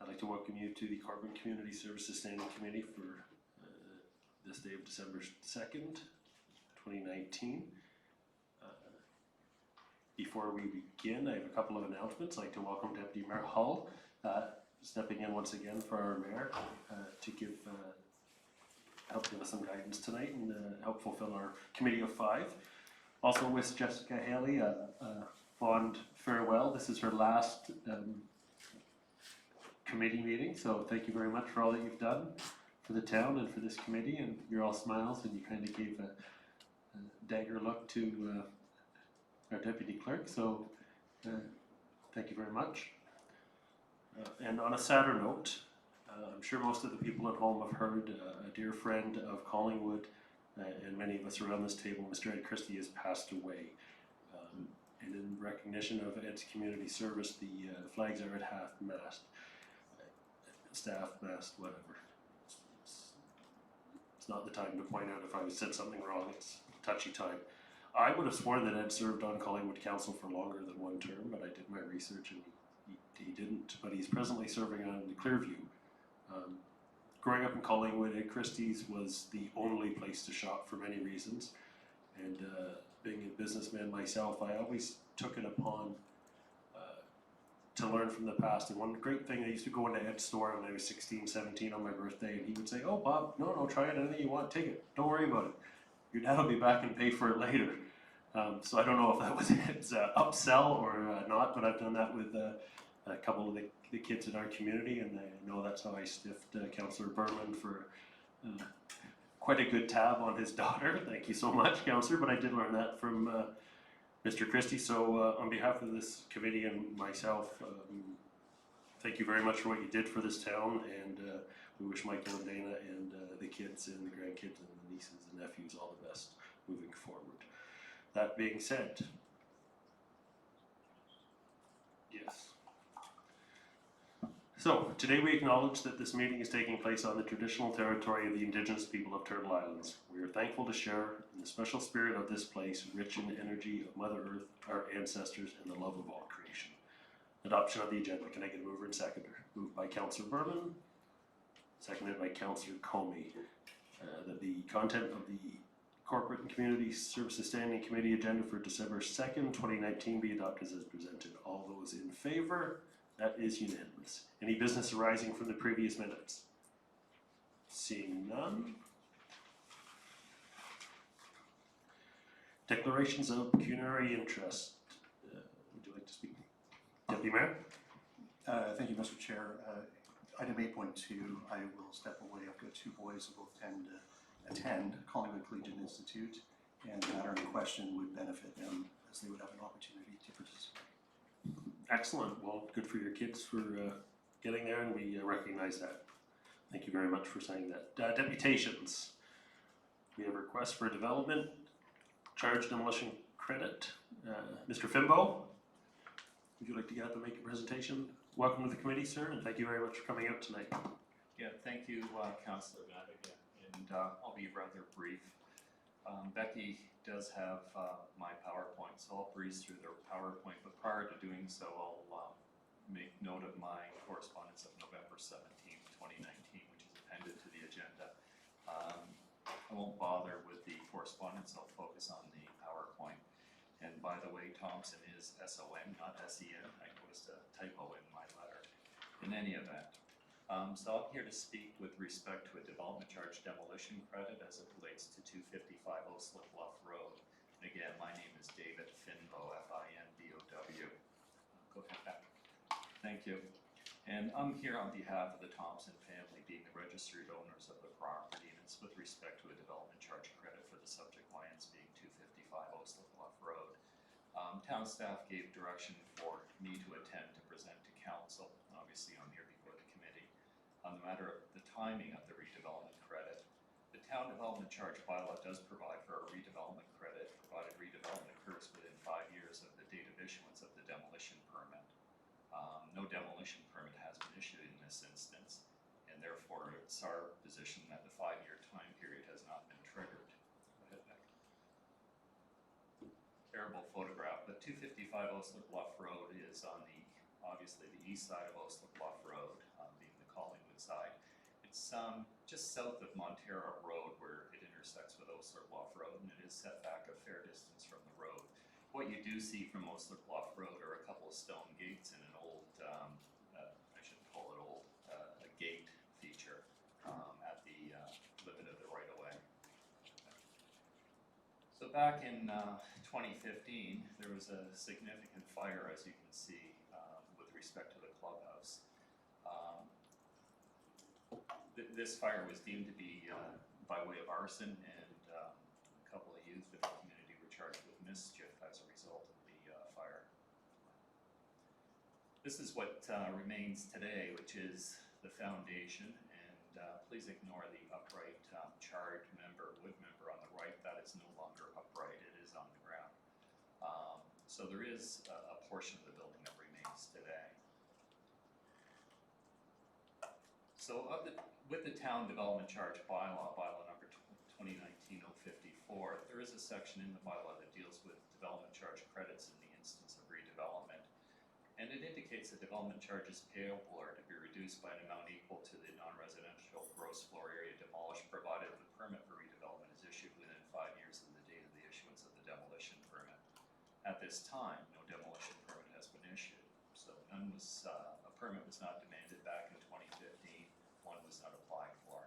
I'd like to welcome you to the Collingwood Community Services Standing Committee for this day of December 2nd, 2019. Before we begin, I have a couple of announcements. I'd like to welcome Deputy Mayor Hull, stepping in once again for our mayor to help give us some guidance tonight and help fulfill our committee of 5. Also wish Jessica Haley a fond farewell. This is her last committee meeting, so thank you very much for all that you've done for the town and for this committee, and you're all smiles, and you kind of gave a dagger look to our deputy clerk, so thank you very much. And on a sadder note, I'm sure most of the people at home have heard a dear friend of Collingwood and many of us around this table, Mr. Ed Christie, has passed away. And in recognition of Ed's community service, the flags are at half-mast, staff-mast, whatever. It's not the time to point out if I said something wrong. It's a touchy time. I would have sworn that Ed served on Collingwood Council for longer than 1 term, but I did my research and he didn't. But he's presently serving on the Clearview. Growing up in Collingwood, Ed Christie's was the only place to shop for many reasons. And being a businessman myself, I always took it upon to learn from the past. And one great thing, I used to go into Ed's store when I was 16, 17 on my birthday, and he would say, "Oh, Bob, no, try it, anything you want, take it. Don't worry about it. Your dad will be back and pay for it later." So I don't know if that was Ed's upsell or not, but I've done that with a couple of the kids in our community, and I know that's how I stiffed Councillor Berman for quite a good tab on his daughter. Thank you so much, Councillor, but I did learn that from Mr. Christie. So on behalf of this committee and myself, thank you very much for what you did for this town, and we wish Michael and Dana and the kids and the grandkids and the nieces and nephews all the best moving forward. That being said, yes. So, today we acknowledge that this meeting is taking place on the traditional territory of the Indigenous people of Turtle Islands. We are thankful to share in the special spirit of this place, rich in the energy of Mother Earth, our ancestors, and the love of all creation. Adoption of the agenda. Can I get a mover and seconder? Moved by Councillor Berman, seconded by Councillor Comey. That the content of the Corporate and Community Services Standing Committee agenda for December 2nd, 2019 be adopted as presented. All those in favour? That is unanimous. Any business arising from the previous minutes? Seeing none. Declarations of pecuniary interest. Would you like to speak? Deputy Mayor? Thank you, Mr. Chair. Item 8.2, I will step away. I've got 2 boys who both tend to attend Collingwood Collegiate Institute, and the matter in question would benefit them as they would have an opportunity to participate. Excellent. Well, good for your kids for getting there, and we recognize that. Thank you very much for saying that. Deputations. We have a request for development, charge demolition credit. Mr. Fimbo, would you like to get up and make a presentation? Welcome to the committee, sir, and thank you very much for coming out tonight. Yeah, thank you, Councillor Madigan, and I'll be rather brief. Becky does have my PowerPoint, so I'll breeze through the PowerPoint, but prior to doing so, I'll make note of my correspondence of November 17th, 2019, which is appended to the agenda. I won't bother with the correspondence, I'll focus on the PowerPoint. And by the way, Thompson is S-O-N, not S-E-N. I noticed a typo in my letter. In any event, so I'm here to speak with respect to a development charge demolition credit as it relates to 255 Oslip Bluff Road. And again, my name is David Finbow, F-I-N-B-O-W. Go ahead back. Thank you. And I'm here on behalf of the Thompson family, being the registered owners of the property, and it's with respect to a development charge credit for the subject lands being 255 Oslip Bluff Road. Town staff gave direction for me to attend to present to council. Obviously, I'm here before the committee on the matter of the timing of the redevelopment credit. The town development charge bylaw does provide for a redevelopment credit, provided redevelopment occurs within 5 years of the date of issuance of the demolition permit. No demolition permit has been issued in this instance, and therefore it's our position that the 5-year time period has not been triggered. Terrible photograph, but 255 Oslip Bluff Road is on the, obviously the east side of Oslip Bluff Road. side. It's just south of Montero Road where it intersects with Osler Bluff Road, and it is set back a fair distance from the road. What you do see from Osler Bluff Road are a couple of stone gates and an old, I shouldn't call it old, a gate feature at the limit of the right-of-way. So back in 2015, there was a significant fire, as you can see, with respect to the clubhouse. This fire was deemed to be by way of arson, and a couple of youth in the community were charged with mischief as a result of the fire. This is what remains today, which is the foundation, and please ignore the upright charred wood member on the right. That is no longer upright, it is on the ground. So there is a portion of the building that remains today. So with the town development charge bylaw number 2019-054, there is a section in the bylaw that deals with development charge credits in the instance of redevelopment. And it indicates that development charges payable are to be reduced by an amount equal to the non-residential gross floor area demolished, provided the permit for redevelopment is issued within 5 years of the date of the issuance of the demolition permit. At this time, no demolition permit has been issued. So a permit was not demanded back in 2015. One was not applied for.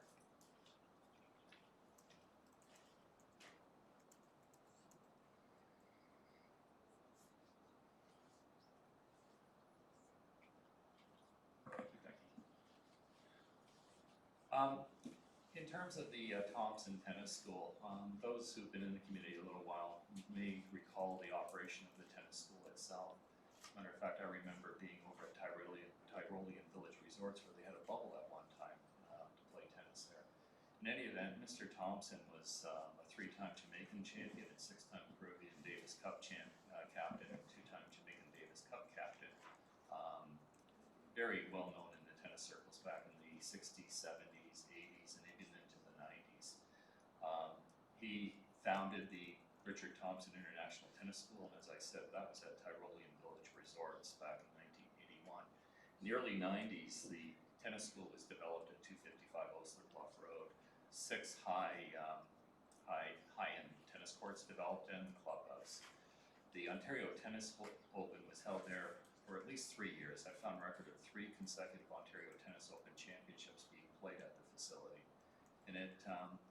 In terms of the Thompson Tennis School, those who've been in the community a little while may recall the operation of the tennis school itself. As a matter of fact, I remember being over at Tyrolean Village Resorts where they had a bubble at one time to play tennis there. In any event, Mr. Thompson was a 3-time Jamaican champion and 6-time Peruvian Davis Cup captain and 2-time Jamaican Davis Cup captain. Very well known in the tennis circles back in the 60s, 70s, 80s, and even into the 90s. He founded the Richard Thompson International Tennis School, and as I said, that was at Tyrolean Village Resorts back in 1981. In the early 90s, the tennis school was developed at 255 Osler Bluff Road. 6 high-end tennis courts developed in the clubhouse. The Ontario Tennis Open was held there for at least 3 years. I found record of 3 consecutive Ontario Tennis Open championships being played at the facility. And it,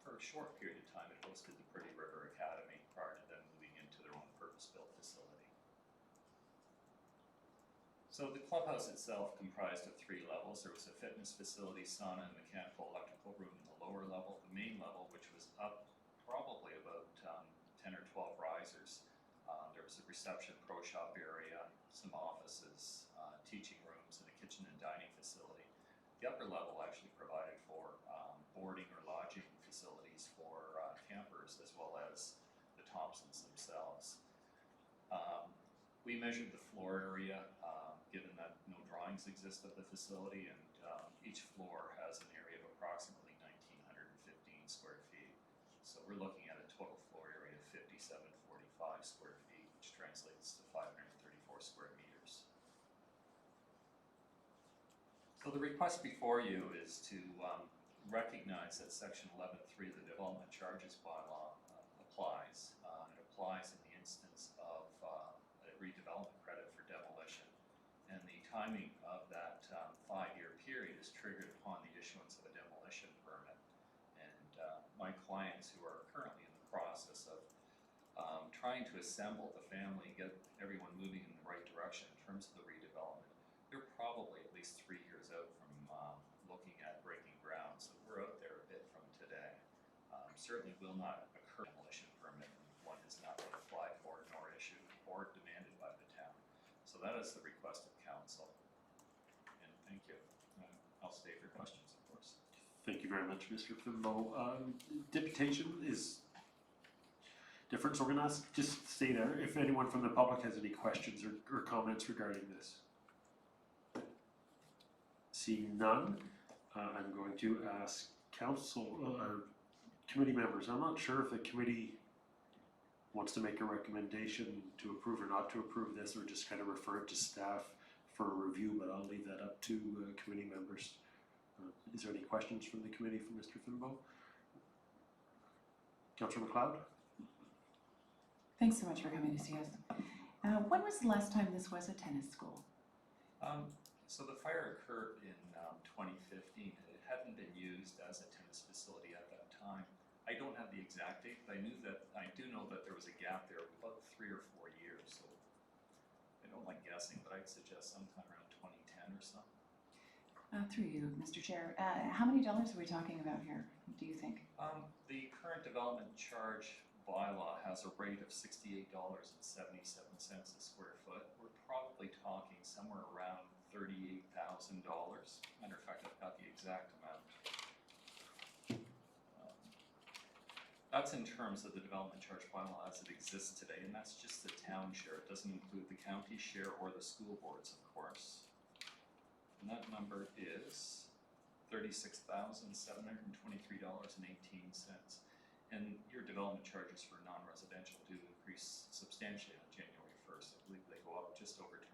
for a short period of time, it hosted the Pretty River Academy prior to them moving into their own purpose-built facility. So the clubhouse itself comprised of 3 levels. There was a fitness facility, sauna, and mechanical electrical room in the lower level. The main level, which was up probably about 10 or 12 risers. There was a reception pro shop area, some offices, teaching rooms, and a kitchen and dining facility. The upper level actually provided for boarding or lodging facilities for campers as well as the Thompsons themselves. We measured the floor area, given that no drawings exist of the facility, and each floor has an area of approximately 1,915 square feet. So we're looking at a total floor area of 5,745 square feet, which translates to 534 square meters. So the request before you is to recognize that Section 11.3 of the Development Charges Bylaw applies. It applies in the instance of a redevelopment credit for demolition. And the timing of that 5-year period is triggered upon the issuance of a demolition permit. And my clients who are currently in the process of trying to assemble the family, get everyone moving in the right direction in terms of the redevelopment, they're probably at least 3 years out from looking at breaking ground. So we're out there a bit from today. Certainly will not occur demolition permit when one has not been applied for nor issued or demanded by the town. So that is the request of council. And thank you. I'll stay for questions, of course. Thank you very much, Mr. Fimbo. Deputation is different, so we're gonna just stay there. If anyone from the public has any questions or comments regarding this. Seeing none, I'm going to ask council, committee members. I'm not sure if the committee wants to make a recommendation to approve or not to approve this, or just kind of refer it to staff for a review, but I'll leave that up to committee members. Is there any questions from the committee for Mr. Finbo? Councillor McLeod? Thanks so much for coming to see us. When was the last time this was a tennis school? So the fire occurred in 2015, and it hadn't been used as a tennis facility at that time. I don't have the exact date, but I do know that there was a gap there of about 3 or 4 years. So I don't like guessing, but I'd suggest sometime around 2010 or so. Through you, Mr. Chair. How many dollars are we talking about here, do you think? The current development charge bylaw has a rate of $68.77 a square foot. We're probably talking somewhere around $38,000. Matter of fact, I've got the exact amount. That's in terms of the development charge bylaw as it exists today, and that's just the town share. It doesn't include the county share or the school boards, of course. And that number is $36,723.18. And your development charges for non-residential do increase substantially on January 1st. I believe they go up just over 20%.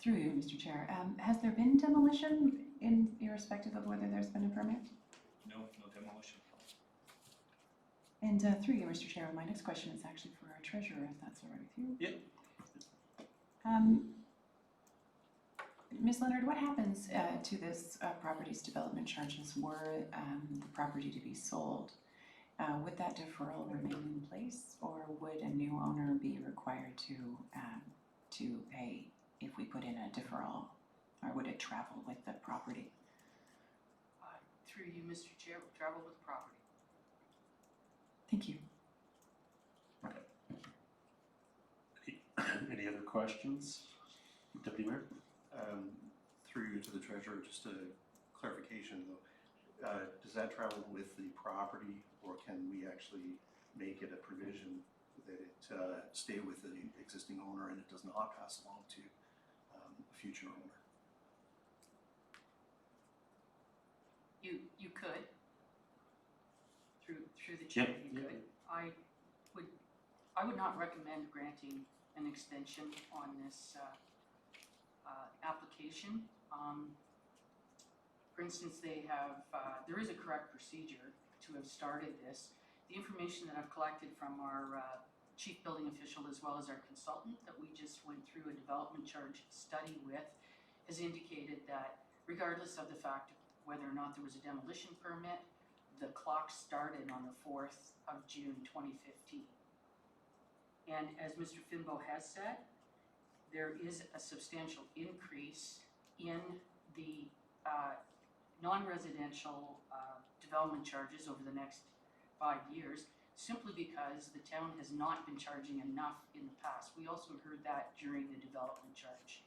Through you, Mr. Chair. Has there been demolition irrespective of whether there's been a permit? No demolition. And through you, Mr. Chair, my next question is actually for our treasurer, if that's all right with you. Yep. Ms. Leonard, what happens to this property's development charges were the property to be sold? Would that deferral remain in place, or would a new owner be required to pay if we put in a deferral, or would it travel with the property? Through you, Mr. Chair, will travel with property. Thank you. Any other questions? Deputy Mayor? Through you to the treasurer, just a clarification though. Does that travel with the property, or can we actually make it a provision that it stay with the existing owner and it does not pass along to a future owner? You could. Through the chair, Yep. you could. I would not recommend granting an extension on this application. For instance, they have, there is a correct procedure to have started this. The information that I've collected from our chief building official as well as our consultant that we just went through a development charge study with has indicated that regardless of the fact of whether or not there was a demolition permit, the clock started on the 4th of June 2015. And as Mr. Finbo has said, there is a substantial increase in the non-residential development charges over the next 5 years, simply because the town has not been charging enough in the past. We also heard that during the development charge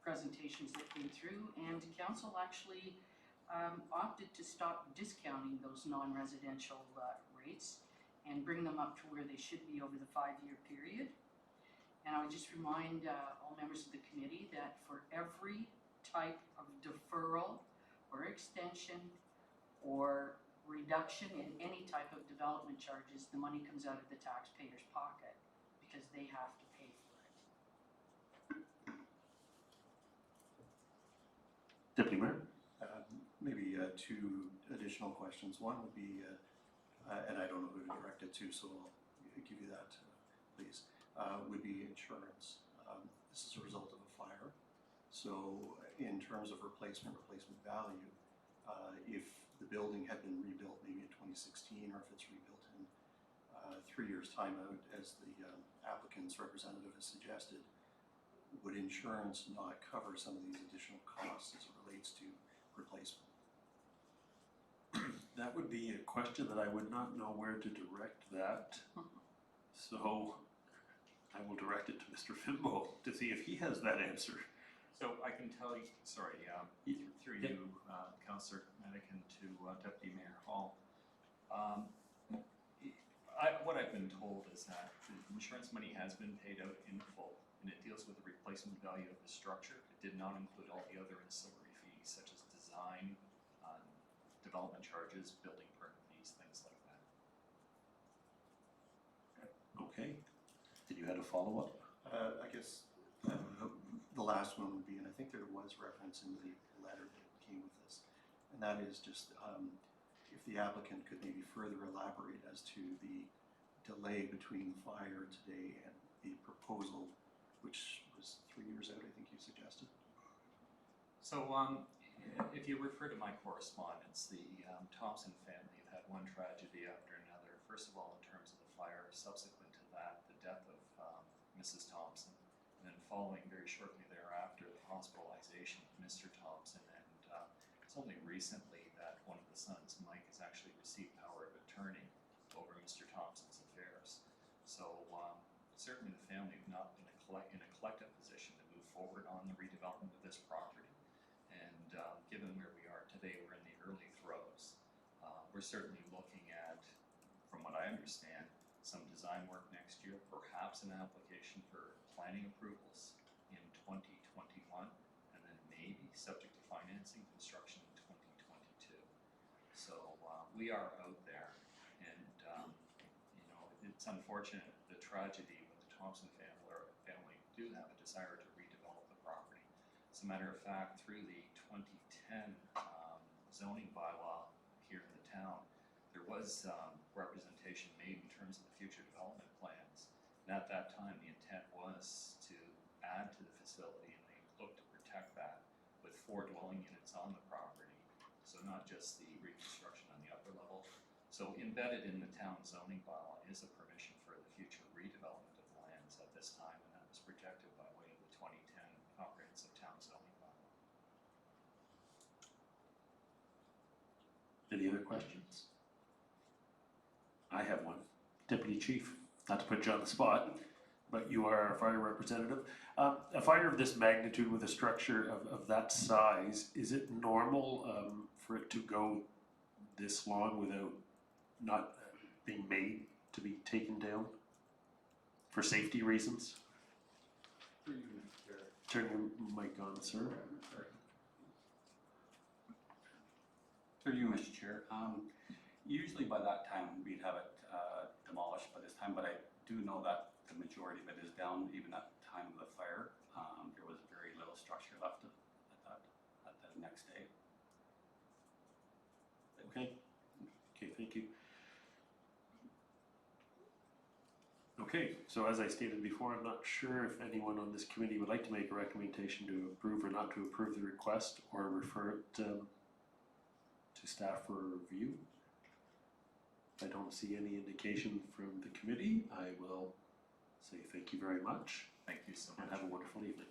presentations that came through, and council actually opted to stop discounting those non-residential rates and bring them up to where they should be over the 5-year period. And I would just remind all members of the committee that for every type of deferral or extension or reduction in any type of development charges, the money comes out of the taxpayer's pocket because they have to pay for it. Deputy Mayor? Maybe 2 additional questions. One would be, and I don't know who to direct it to, so I'll give you that, please, would be insurance. This is a result of a fire. So in terms of replacement value, if the building had been rebuilt maybe in 2016, or if it's rebuilt in 3 years' time out, as the applicant's representative has suggested, would insurance not cover some of these additional costs as it relates to replacement? That would be a question that I would not know where to direct that. So I will direct it to Mr. Finbo to see if he has that answer. So I can tell you, sorry, through you, Councillor Madigan, to Deputy Mayor Hall. What I've been told is that the insurance money has been paid out in full, and it deals with the replacement value of the structure. It did not include all the other ancillary fees, such as design, development charges, building permit fees, things like that. Okay. Did you have a follow-up? I guess the the last one would be, and I think there was reference in the letter that came with this, and that is just if the applicant could maybe further elaborate as to the delay between the fire today and the proposal, which was 3 years out, I think you suggested. So, if you refer to my correspondence, the Thompson family have had one tragedy after another. First of all, in terms of the fire, subsequent to that, the death of Mrs. Thompson, and then following very shortly thereafter, the hospitalization of Mr. Thompson. And it's only recently that one of the sons, Mike, has actually received power of attorney over Mr. Thompson's affairs. So certainly the family have not been in a collective position to move forward on the redevelopment of this property. And given where we are today, we're in the early throes. We're certainly looking at, from what I understand, some design work next year, perhaps an application for planning approvals in 2021, and then maybe, subject to financing, construction in 2022. So we are out there, and it's unfortunate, the tragedy with the Thompson family do have a desire to redevelop the property. As a matter of fact, through the 2010 zoning bylaw here in the town, there was representation made in terms of the future development plans. And at that time, the intent was to add to the facility, and they looked to protect that with 4 dwelling units on the property. So not just the reconstruction on the upper level. So embedded in the town zoning bylaw is a permission for the future redevelopment of lands at this time, and that was projected by way of the 2010 comprehensive town zoning bylaw. Any other questions? I have one. Deputy Chief, not to put you on the spot, but you are our fire representative. A fire of this magnitude with a structure of that size, is it normal for it to go this long without not being made to be taken down for safety reasons? Turn your mic on, sir. Through you, Mr. Chair. Usually by that time, we'd have it demolished by this time, but I do know that the majority of it is down. Even at the time of the fire, there was very little structure left at the next day. Okay, thank you. Okay, so as I stated before, I'm not sure if anyone on this committee would like to make a recommendation to approve or not to approve the request, or refer it to staff for review. If I don't see any indication from the committee, I will say thank you very much Thank you so and much. have a wonderful evening.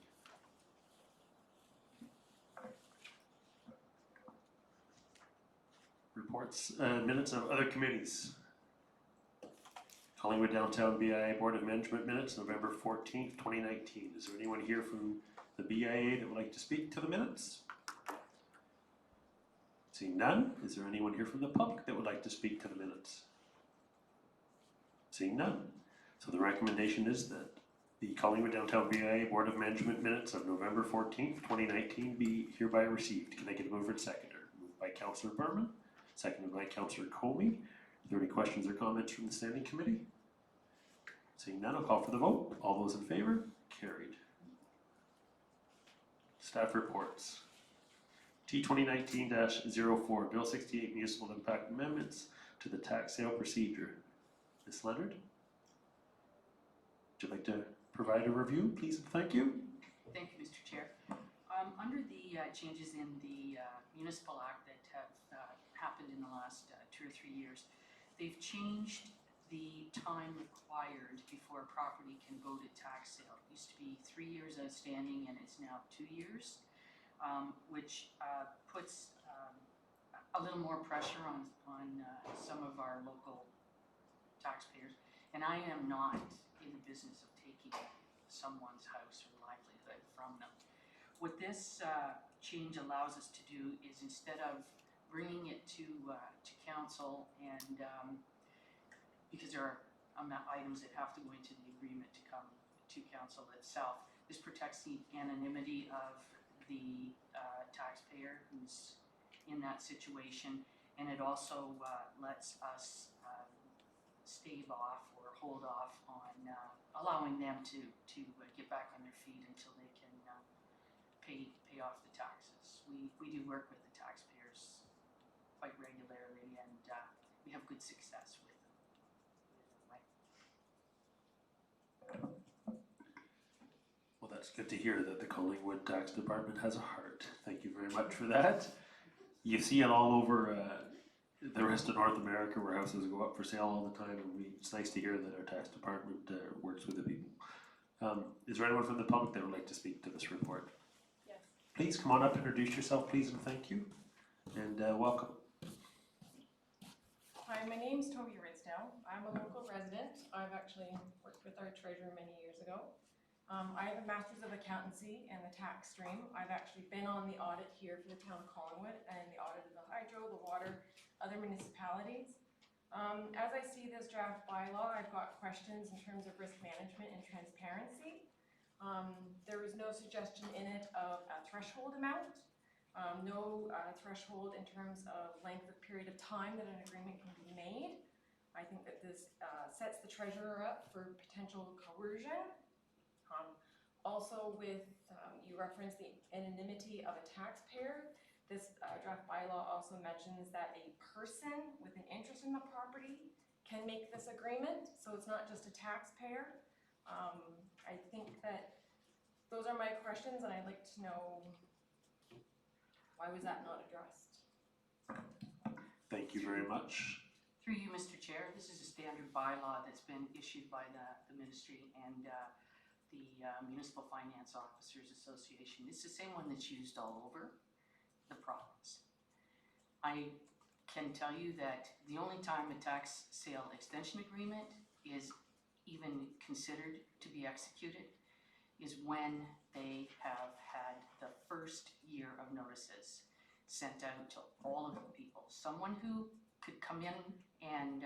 Reports, minutes of other committees. Collingwood Downtown BIA Board of Management minutes, November 14th, 2019. Is there anyone here from the BIA that would like to speak to the minutes? Seeing none, is there anyone here from the public that would like to speak to the minutes? Seeing none. So the recommendation is that the Collingwood Downtown BIA Board of Management minutes of November 14th, 2019 be hereby received. Can I get a mover and seconder? Moved by Councillor Berman, seconded by Councillor Comey. Are there any questions or comments from the standing committee? Seeing none, I'll call for the vote. All those in favor? Carried. Staff reports. T 2019-04, Bill 68 Municipal Impact Amendments to the Tax Sale Procedure. Ms. Leonard? Would you like to provide a review, please, and thank you? Thank you, Mr. Chair. Under the changes in the Municipal Act that have happened in the last 2 or 3 years, they've changed the time required before a property can go to tax sale. It used to be 3 years outstanding, and it's now 2 years, which puts a little more pressure on some of our local taxpayers. And I am not in the business of taking someone's house or livelihood from them. What this change allows us to do is, instead of bringing it to council, and because there are items that have to go into the agreement to come to council itself, this protects the anonymity of the taxpayer who's in that situation, and it also lets us stave off or hold off on allowing them to get back on their feet until they can pay off the taxes. We do work with the taxpayers quite regularly, and we have good success with them. Well, that's good to hear that the Collingwood Tax Department has a heart. Thank you very much for that. You see it all over the rest of North America where houses go up for sale all the time, and it's nice to hear that our tax department works with the people. Is there anyone from the public that would like to speak to this report? Yes. Please come on up, introduce yourself, please, and thank you. And welcome. Hi, my name's Toby Ridsdale. I'm a local resident. I've actually worked with our treasurer many years ago. I have a Master's of Accountancy in the tax stream. I've actually been on the audit here for the town of Collingwood and the audit of the hydro, the water, other municipalities. As I see this draft bylaw, I've got questions in terms of risk management and transparency. There is no suggestion in it of a threshold amount, no threshold in terms of length of period of time that an agreement can be made. I think that this sets the treasurer up for potential coercion. Also with, you reference the anonymity of a taxpayer. This draft bylaw also mentions that a person with an interest in the property can make this agreement, so it's not just a taxpayer. I think that those are my questions, and I'd like to know why was that not addressed? Thank you very much. Through you, Mr. Chair, this is a standard bylaw that's been issued by the ministry and the Municipal Finance Officers Association. It's the same one that's used all over the province. I can tell you that the only time a tax sale extension agreement is even considered to be executed is when they have had the first year of notices sent out to all of the people. Someone who could come in and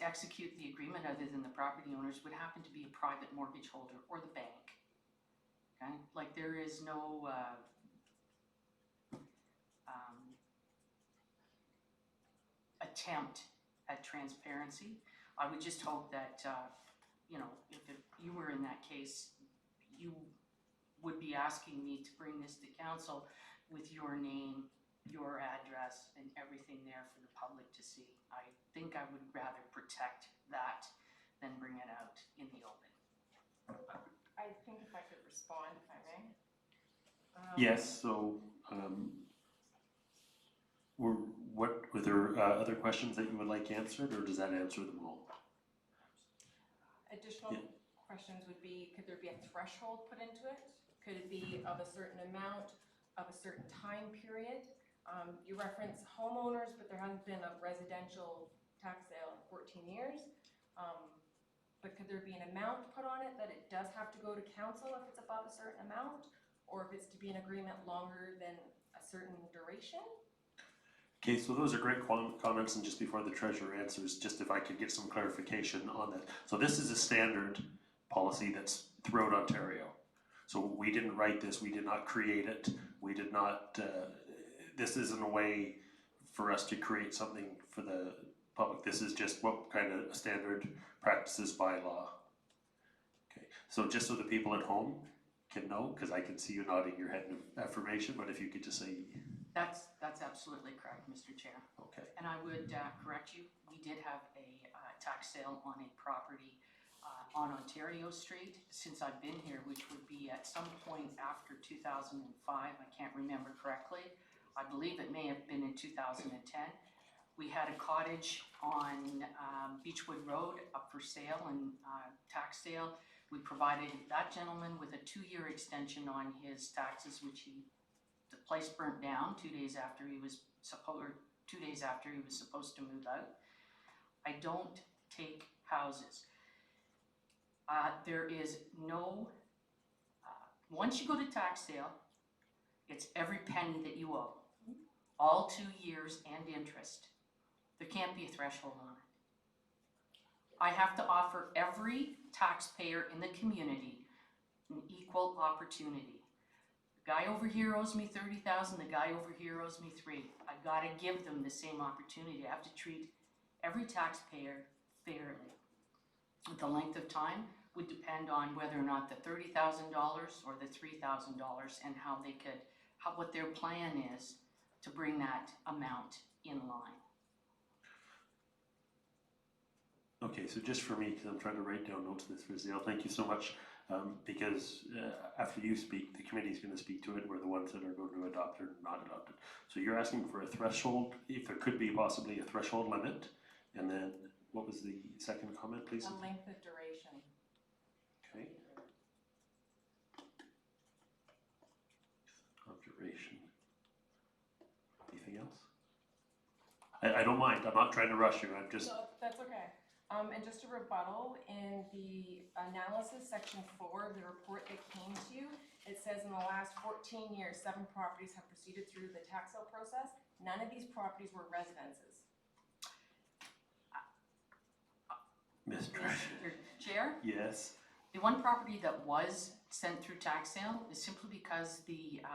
execute the agreement other than the property owners would happen to be a private mortgage holder or the bank. Okay, like there is no attempt at transparency. I would just hope that if you were in that case, you would be asking me to bring this to council with your name, your address, and everything there for the public to see. I think I would rather protect that than bring it out in the open. I think if I could respond, if I may. Yes, so were there other questions that you would like answered, or does that answer them all? Additional questions would be, could there be a threshold put into it? Could it be of a certain amount, of a certain time period? You reference homeowners, but there hasn't been a residential tax sale in 14 years. But could there be an amount put on it that it does have to go to council if it's above a certain amount? Or if it's to be an agreement longer than a certain duration? Okay, so those are great comments, and just before the treasurer answers, just if I could get some clarification on that. So this is a standard policy that's throughout Ontario. So we didn't write this, we did not create it, we did not, this isn't a way for us to create something for the public. This is just what kind of standard practices by law. Okay, so just so the people at home can know, because I can see you nodding your head in affirmation, but if you could just say. That's absolutely correct, Mr. Chair. Okay. And I would correct you, we did have a tax sale on a property on Ontario Street since I've been here, which would be at some point after 2005, I can't remember correctly. I believe it may have been in 2010. We had a cottage on Beechwood Road up for sale and tax sale. We provided that gentleman with a 2-year extension on his taxes, which the place burnt down 2 days after he was supposed to move out. I don't take houses. There is no, once you go to tax sale, it's every penny that you owe, all 2 years and interest. There can't be a threshold on it. I have to offer every taxpayer in the community an equal opportunity. The guy over here owes me $30,000, the guy over here owes me $3,000. I gotta give them the same opportunity. I have to treat every taxpayer fairly. With the length of time, would depend on whether or not the $30,000 or the $3,000 and how they could, what their plan is to bring that amount in line. Okay, so just for me, because I'm trying to write down notes of this for Zale, thank you so much. Because after you speak, the committee's going to speak to it. We're the ones that are going to adopt or not adopt it. So you're asking for a threshold, if there could be possibly a threshold limit, and then what was the second comment, please? A length of duration. Okay. Of duration. Anything else? I don't mind. I'm not trying to rush you. I'm just. No, that's okay. And just a rebuttal, in the analysis section 4 of the report that came to you, it says in the last 14 years, 7 properties have proceeded through the tax sale process. None of these properties were residences. Mr. Mr. Chair? Yes. The one property that was sent through tax sale is simply because the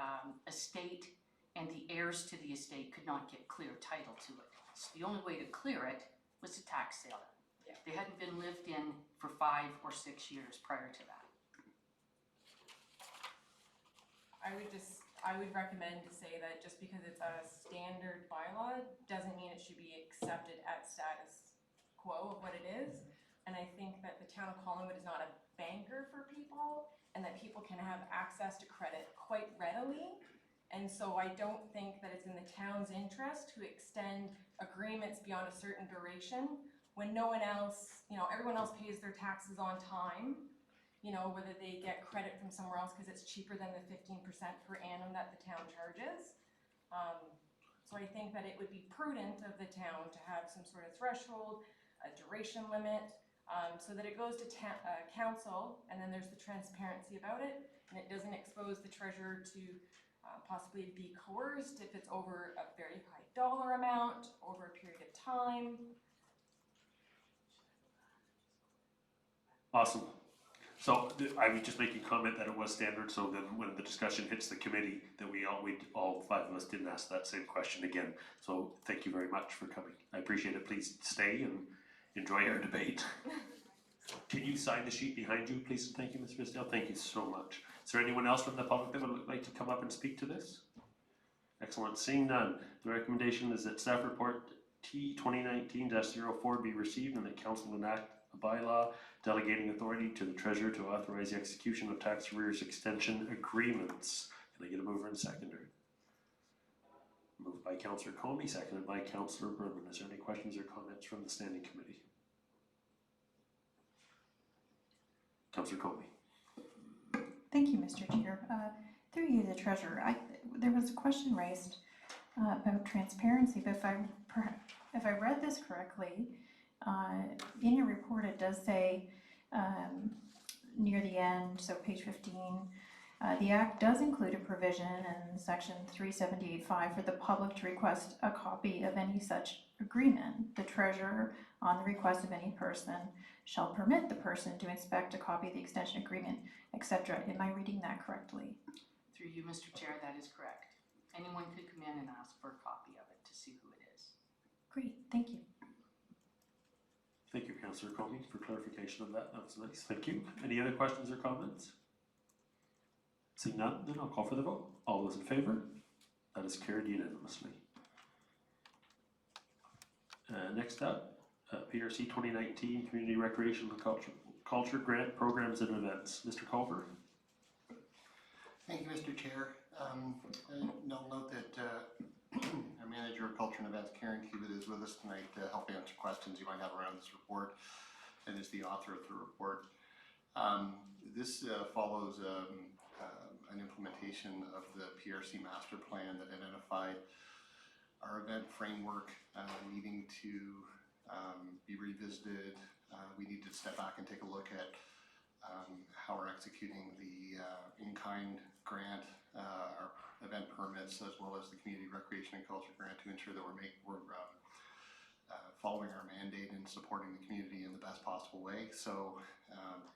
estate and the heirs to the estate could not get clear title to it. So the only way to clear it was to tax sale it. Yeah. They hadn't been lived in for 5 or 6 years prior to that. I would recommend to say that just because it's a standard bylaw doesn't mean it should be accepted at status quo of what it is. And I think that the town of Collingwood is not a banker for people, and that people can have access to credit quite readily. And so I don't think that it's in the town's interest to extend agreements beyond a certain duration when no one else, everyone else pays their taxes on time, whether they get credit from somewhere else because it's cheaper than the 15% per annum that the town charges. So I think that it would be prudent of the town to have some sort of threshold, a duration limit, so that it goes to council, and then there's the transparency about it, and it doesn't expose the treasurer to possibly be coerced if it's over a very high dollar amount, over a period of time. Awesome. So I was just making comment that it was standard, so then when the discussion hits the committee, that we all 5 of us didn't ask that same question again. So thank you very much for coming. I appreciate it. Please stay and enjoy our debate. Can you sign the sheet behind you, please? And thank you, Ms. Fisdale. Thank you so much. Is there anyone else from the public that would like to come up and speak to this? Excellent. Seeing none, the recommendation is that staff report T 2019-04 be received and that council enact a bylaw delegating authority to the treasurer to authorize the execution of tax arrears extension agreements. Can I get a mover and seconder? Moved by Councillor Comey, seconded by Councillor Berman. Is there any questions or comments from the standing committee? Councillor Comey. Thank you, Mr. Chair. Through you, the treasurer, there was a question raised about transparency, but if I read this correctly, in your report it does say near the end, so page 15, the Act does include a provision in section 378.5 for the public to request a copy of any such agreement. The treasurer, on the request of any person, shall permit the person to inspect a copy of the extension agreement, etc. Am I reading that correctly? Through you, Mr. Chair, that is correct. Anyone could come in and ask for a copy of it to see who it is. Great, thank you. Thank you, Councillor Comey, for clarification of that. That was nice. Thank you. Any other questions or comments? Seeing none, then I'll call for the vote. All those in favor? That is carried unanimously. Next up, PRC 2019 Community Recreation and Culture Grant Programs and Events. Mr. Culver. Thank you, Mr. Chair. I'll note that our Manager of Culture and Events, Karen Cubitt, is with us tonight to help answer questions you might have around this report, and is the author of the report. This follows an implementation of the PRC master plan that identified our event framework needing to be revisited. We need to step back and take a look at how we're executing the in-kind grant, our event permits, as well as the community recreation and culture grant, to ensure that we're following our mandate and supporting the community in the best possible way. So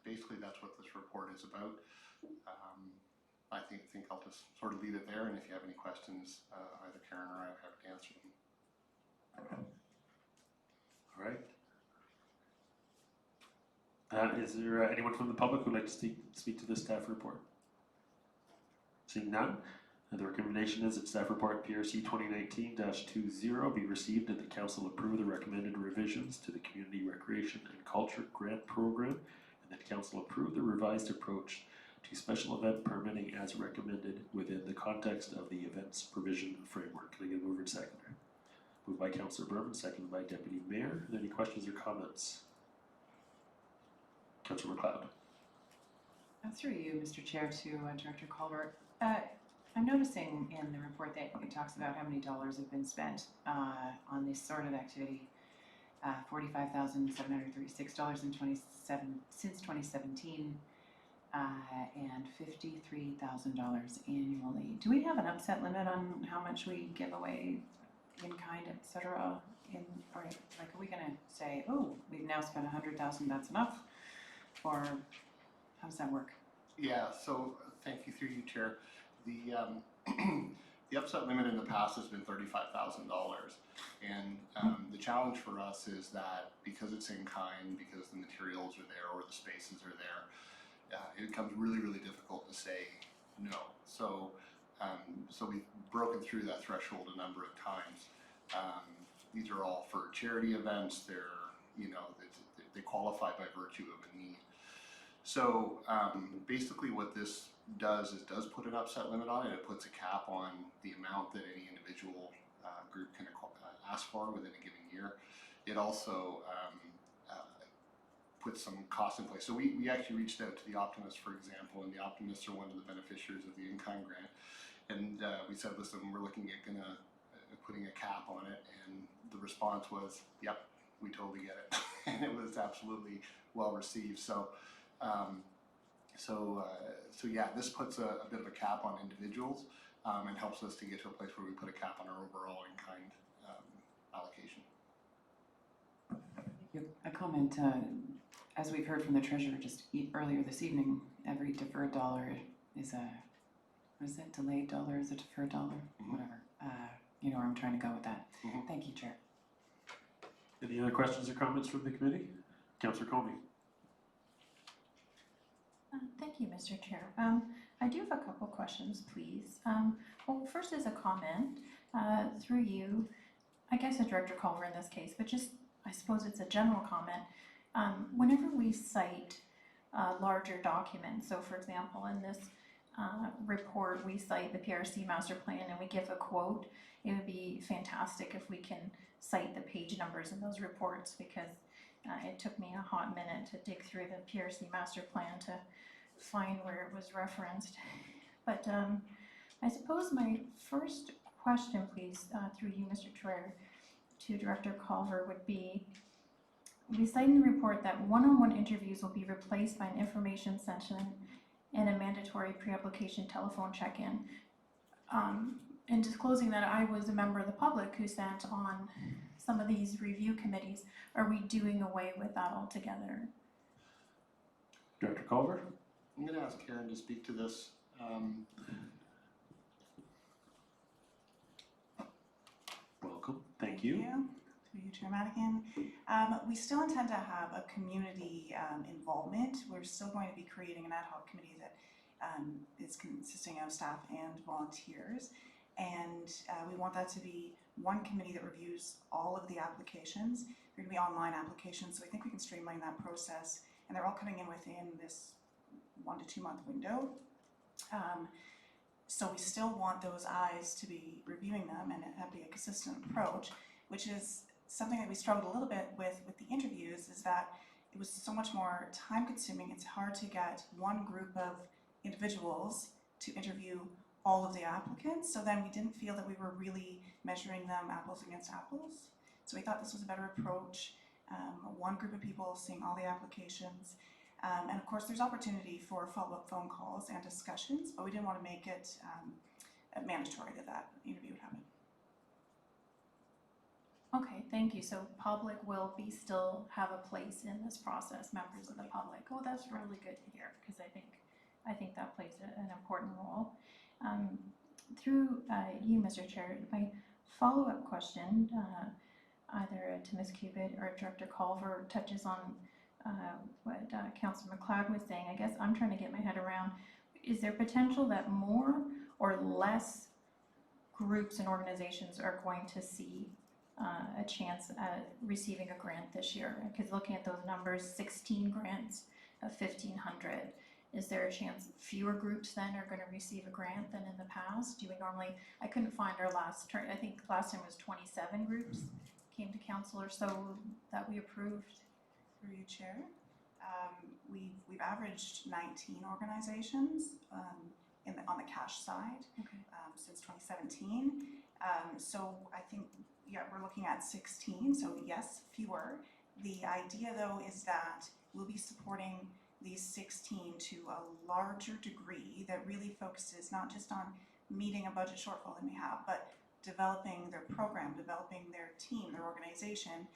basically that's what this report is about. I think I'll just sort of leave it there, and if you have any questions, either Karen or I are happy to answer them. All right. Is there anyone from the public who'd like to speak to this staff report? Seeing none, the recommendation is that staff report PRC 2019-20 be received and the council approve the recommended revisions to the Community Recreation and Culture Grant Program, and that council approve the revised approach to special event permitting as recommended within the context of the events provision framework. Can I get a mover and seconder? Moved by Councillor Berman, seconded by Deputy Mayor. Are there any questions or comments? Councillor McLeod. Through you, Mr. Chair, to Director Colbert. I'm noticing in the report that it talks about how many dollars have been spent on this sort of activity. $45,736 since 2017, and $53,000 annually. Do we have an upset limit on how much we give away in kind, etc.? Or like, are we going to say, oh, we've now spent $100,000, that's enough? Or how does that work? Yeah, so thank you through you, Chair. The the upset limit in the past has been $35,000, and the challenge for us is that because it's in kind, because the materials are there or the spaces are there, it becomes really, really difficult to say no. So so we've broken through that threshold a number of times. These are all for charity events. They're, you know, they qualify by virtue of a need. So basically what this does is put an upset limit on it. It puts a cap on the amount that any individual group can ask for within a given year. It also puts some costs in place. So we actually reached out to the Optimists, for example, and the Optimists are one of the beneficiaries of the in-kind grant. And we said, listen, we're looking at putting a cap on it. And the response was, yep, we totally get it. And it was absolutely well received. So yeah, this puts a bit of a cap on individuals and helps us to get to a place where we put a cap on our overall in-kind allocation. A comment, as we've heard from the treasurer just earlier this evening, every deferred dollar is a, what is it, delayed dollar is a deferred dollar? Mm-hmm. Whatever. You know where I'm trying to go with that. Mm-hmm. Thank you, Chair. Any other questions or comments from the committee? Councillor Comey. Thank you, Mr. Chair. I do have a couple questions, please. Well, first is a comment through you, I guess a Director Culver in this case, but just, I suppose it's a general comment. Whenever we cite larger documents, so for example, in this report, we cite the PRC master plan and we give a quote, it would be fantastic if we can cite the page numbers in those reports, because it took me a hot minute to dig through the PRC master plan to find where it was referenced. But I suppose my first question, please, through you, Mr. Chair, to Director Culver would be, we cite in the report that one-on-one interviews will be replaced by an information session and a mandatory pre-application telephone check-in. In disclosing that I was a member of the public who sat on some of these review committees, are we doing away with that altogether? Director Culver. I'm going to ask Karen to speak to this. Welcome. Thank you. Through you, Chair Madigan. We still intend to have a community involvement. We're still going to be creating an ad hoc committee that is consisting of staff and volunteers. And we want that to be one committee that reviews all of the applications. They're going to be online applications, so I think we can streamline that process. And they're all coming in within this 1 to 2 month window. So we still want those eyes to be reviewing them and have be a consistent approach, which is something that we struggled a little bit with the interviews, is that it was so much more time consuming. It's hard to get one group of individuals to interview all of the applicants, so then we didn't feel that we were really measuring them apples against apples. So we thought this was a better approach, one group of people seeing all the applications. And of course there's opportunity for follow-up phone calls and discussions, but we didn't want to make it mandatory that interview would happen. Okay, thank you. So public will still have a place in this process, members of the public. Oh, that's really good to hear, because I think that plays an important role. Through you, Mr. Chair, my follow-up question, either to Ms. Cubitt or Director Culver, touches on what Councilor McLeod was saying, I guess I'm trying to get my head around, is there potential that more or less groups and organizations are going to see a chance at receiving a grant this year? Because looking at those numbers, 16 grants of 1,500, is there a chance fewer groups then are going to receive a grant than in the past? Do we normally, I couldn't find our last turn, I think last time was 27 groups came to council or so that we approved. Through you, Chair. We've averaged 19 organizations on the cash side Okay. since 2017. So I think, yeah, we're looking at 16, so yes, fewer. The idea though is that we'll be supporting these 16 to a larger degree that really focuses not just on meeting a budget shortfall they may have, but developing their program, developing their team, their organization,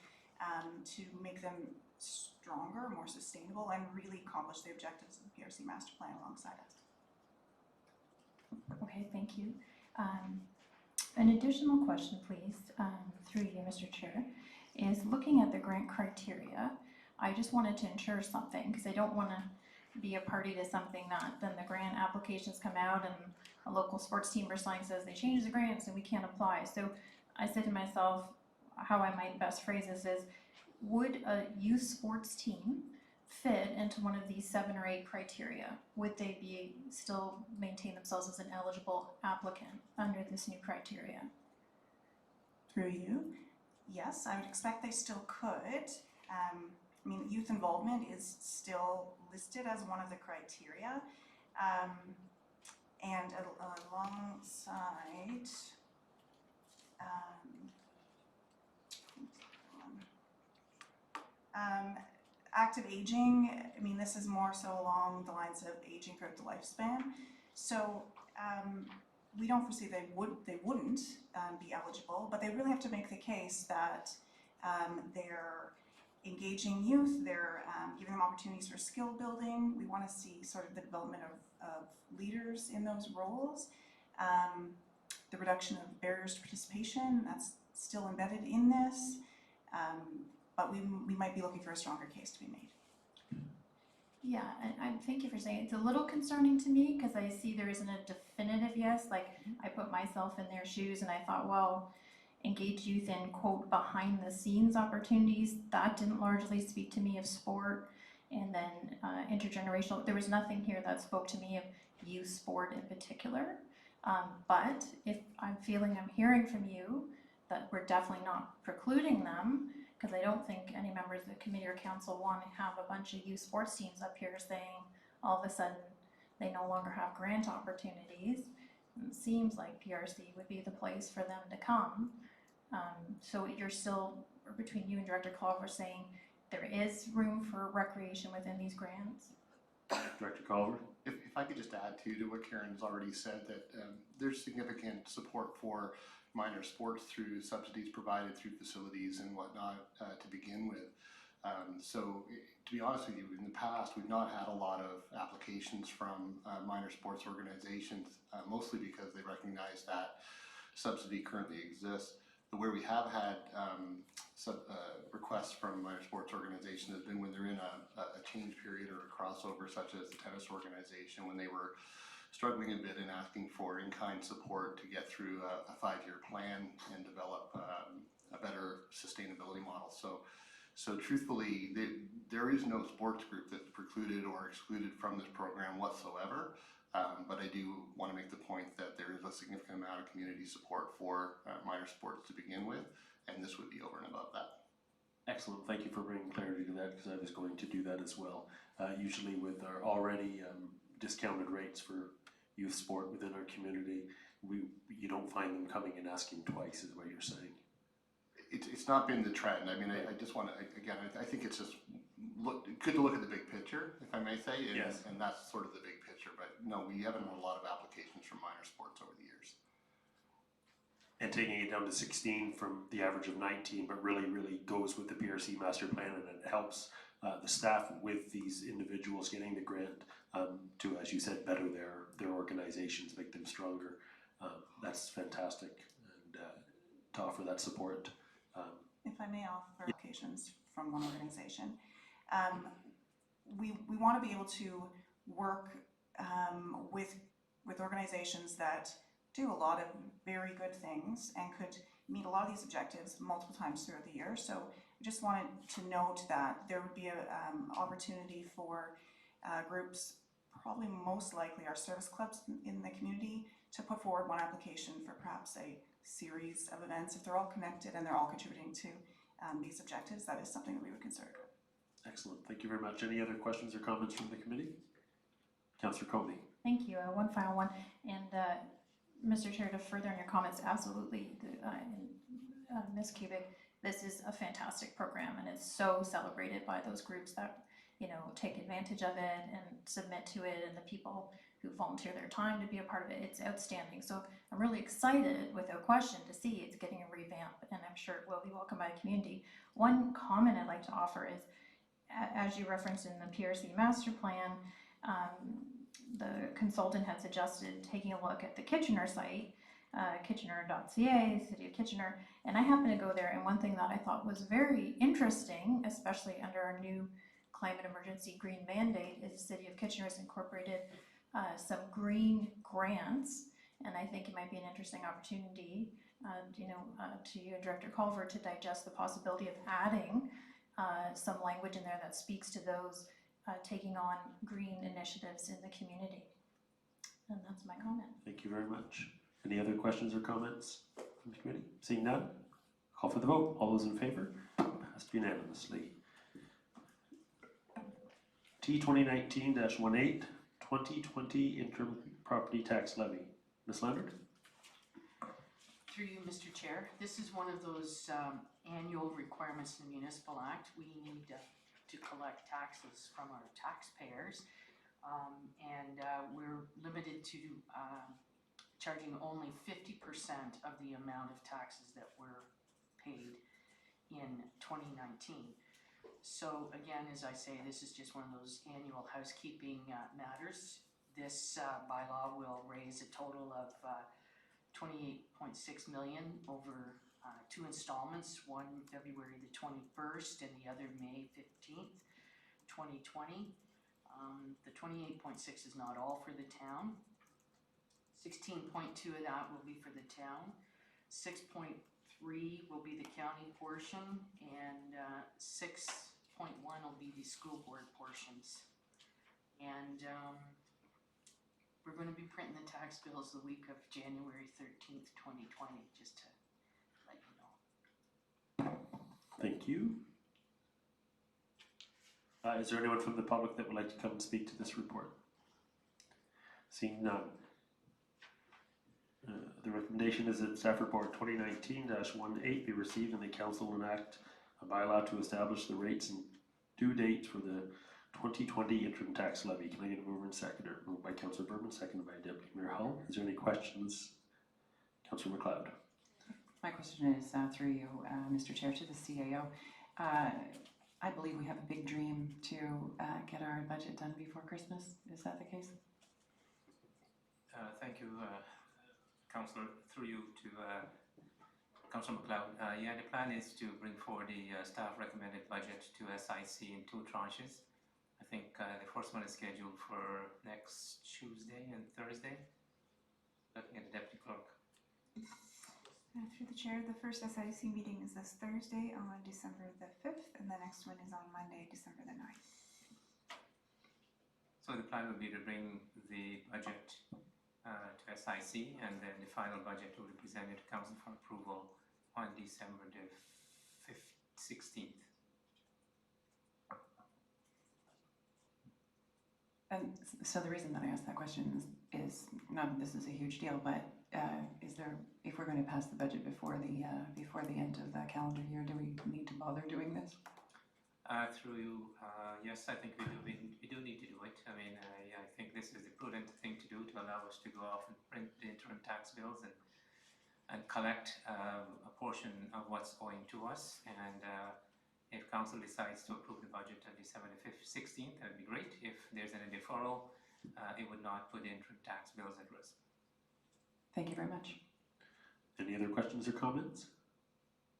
to make them stronger, more sustainable, and really accomplish the objectives of the PRC master plan alongside us. Okay, thank you. An additional question, please, through you, Mr. Chair, is looking at the grant criteria. I just wanted to ensure something, because I don't want to be a party to something that then the grant applications come out and a local sports team or something says they changed the grants and we can't apply. So I said to myself, how I might best phrase this is, would a youth sports team fit into one of these 7 or 8 criteria? Would they be still maintain themselves as an eligible applicant under this new criteria? Through you, yes, I would expect they still could. I mean, youth involvement is still listed as one of the criteria, and alongside, active aging, I mean, this is more so along the lines of aging throughout the lifespan. So we don't foresee they wouldn't be eligible, but they really have to make the case that they're engaging youth, they're giving them opportunities for skill building. We want to see sort of the development of leaders in those roles, the reduction of barriers to participation, that's still embedded in this. But we might be looking for a stronger case to be made. Yeah, and thank you for saying it. It's a little concerning to me because I see there isn't a definitive yes. Like, I put myself in their shoes and I thought, well, engage youth in, quote, behind the scenes opportunities. That didn't largely speak to me of sport. And then intergenerational, there was nothing here that spoke to me of youth sport in particular. But if I'm hearing from you that we're definitely not precluding them, because I don't think any members of the committee or council want to have a bunch of youth sports teams up here saying all of a sudden they no longer have grant opportunities. It seems like PRC would be the place for them to come. So you're still, between you and Director Culver, saying there is room for recreation within these grants? Director Culver? If I could just add to what Karen's already said, that there's significant support for minor sports through subsidies provided through facilities and whatnot to begin with. So to be honest with you, in the past, we've not had a lot of applications from minor sports organizations, mostly because they recognize that subsidy currently exists. But where we have had requests from minor sports organizations has been when they're in a change period or a crossover, such as the tennis organization, when they were struggling a bit and asking for in-kind support to get through a 5-year plan and develop a better sustainability model. So truthfully, there is no sports group that's precluded or excluded from this program whatsoever. But I do want to make the point that there is a significant amount of community support for minor sports to begin with, and this would be over and above that. Excellent, thank you for bringing clarity to that, because I was going to do that as well. Usually with our already discounted rates for youth sport within our community, you don't find them coming and asking twice, is what you're saying. It's not been the trend. I mean, I just want to, again, I think it's just good to look at the big picture, if I may say, and, yes. And that's sort of the big picture. But no, we haven't had a lot of applications from minor sports over the years. And taking it down to 16 from the average of 19, but really goes with the PRC master plan, and it helps the staff with these individuals getting the grant to, as you said, better their organizations, make them stronger. That's fantastic, and to offer that support. If I may offer applications from one organization. We want to be able to work with organizations that do a lot of very good things and could meet a lot of these objectives multiple times throughout the year. So I just wanted to note that there would be an opportunity for groups, probably most likely our service clubs in the community, to put forward one application for perhaps a series of events. If they're all connected and they're all contributing to these objectives, that is something that we would consider. Excellent, thank you very much. Any other questions or comments from the committee? Councillor Comey. Thank you. One final one, and Mr. Chair, to further on your comments, absolutely, Ms. Kubik, this is a fantastic program, and it's so celebrated by those groups that, you know, take advantage of it and submit to it, and the people who volunteer their time to be a part of it. It's outstanding. So I'm really excited, without question, to see it's getting a revamp, and I'm sure it will be welcomed by the community. One comment I'd like to offer is, as you referenced in the PRC master plan, the consultant had suggested taking a look at the Kitchener site, kitchener.ca, City of Kitchener, and I happened to go there, and one thing that I thought was very interesting, especially under our new climate emergency green mandate, is the City of Kitchener has incorporated some green grants, and I think it might be an interesting opportunity, to you and Director Culver, to digest the possibility of adding some language in there that speaks to those taking on green initiatives in the community. And that's my comment. Thank you very much. Any other questions or comments from the committee? Seeing none, call for the vote. All those in favour? Passed unanimously. T 2019-18, 2020 interim property tax levy. Ms. Leonard? Through you, Mr. Chair, this is one of those annual requirements in the Municipal Act. We need to collect taxes from our taxpayers, and we're limited to charging only 50% of the amount of taxes that were paid in 2019. So again, as I say, this is just one of those annual housekeeping matters. This bylaw will raise a total of 28.6 million over two installments, one February the 21st and the other May 15th, 2020. The 28.6 is not all for the town. 16.2 of that will be for the town. 6.3 will be the county portion, and 6.1 will be the school board portions. And we're going to be printing the tax bills the week of January 13th, 2020, just to let you know. Thank you. Is there anyone from the public that would like to come and speak to this report? Seeing none. The recommendation is that staff report 2019-18 be received and the council will enact a bylaw to establish the rates and due dates for the 2020 interim tax levy. Can I get a mover and seconder? Moved by Councillor Berman, seconded by Deputy Mayor Hull. Is there any questions? Councillor MacLeod. My question is through you, Mr. Chair, to the CAO. I believe we have a big dream to get our budget done before Christmas. Is that the case? Thank you, Councillor. Through you to Councillor MacLeod. Yeah, the plan is to bring forward the staff recommended budget to SIC in two tranches. I think the first one is scheduled for next Tuesday and Thursday. Looking at the Deputy Clerk. Through the chair, the first SIC meeting is this Thursday on December the 5th, and the next one is on Monday, December the 9th. So the plan would be to bring the budget to SIC, and then the final budget will be presented to Council for approval on December the 16th. And so the reason that I asked that question is not that this is a huge deal, but is there, if we're going to pass the budget before the end of the calendar year, do we need to bother doing this? Through you, yes, I think we do need to do it. I mean, I think this is the prudent thing to do to allow us to go off and print the interim tax bills and collect a portion of what's owing to us. And if Council decides to approve the budget on December the 16th, that would be great. If there's any deferral, it would not put the interim tax bills at risk. Thank you very much. Any other questions or comments?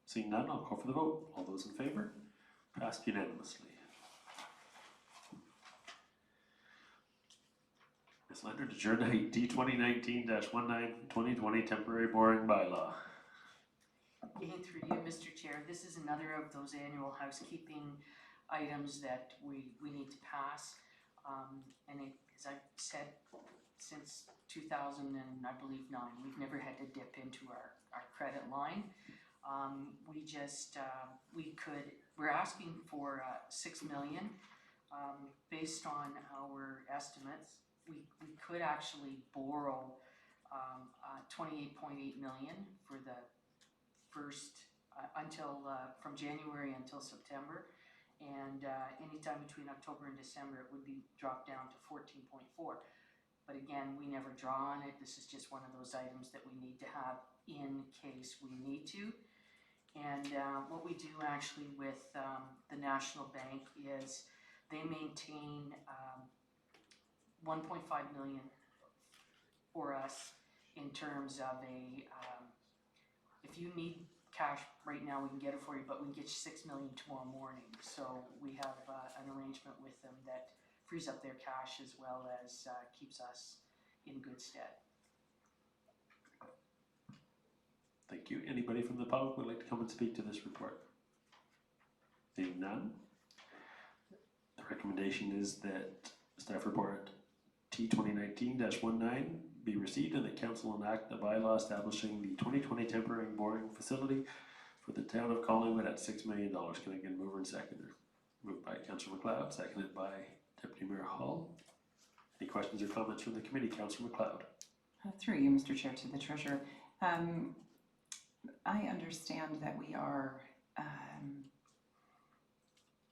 Seeing none, I'll call for the vote. All those in favour? Passed unanimously. Ms. Leonard, agenda D 2019-19 temporary boring bylaw. Again, through you, Mr. Chair, this is another of those annual housekeeping items that we need to pass. And as I've said, since 2000 and I believe 9, we've never had to dip into our credit line. We're asking for 6 million. Based on our estimates, we could actually borrow 28.8 million for the first from January until September, and anytime between October and December it would be dropped down to 14.4. But again, we never draw on it. This is just one of those items that we need to have in case we need to. And what we do actually with the National Bank is they maintain 1.5 million for us in terms of if you need cash right now, we can get it for you, but we can get you 6 million tomorrow morning. So we have an arrangement with them that frees up their cash as well as keeps us in good stead. Thank you. Anybody from the public would like to come and speak to this report? Seeing none, the recommendation is that staff report T 2019-19 be received and that council enact the bylaw establishing the 2020 temporary boring facility for the town of Collingwood at $6 million. Can I get a mover and seconder? Moved by Councillor MacLeod, seconded by Deputy Mayor Hall. Any questions or comments from the committee? Councillor MacLeod. Through you, Mr. Chair, to the Treasurer. I understand that we are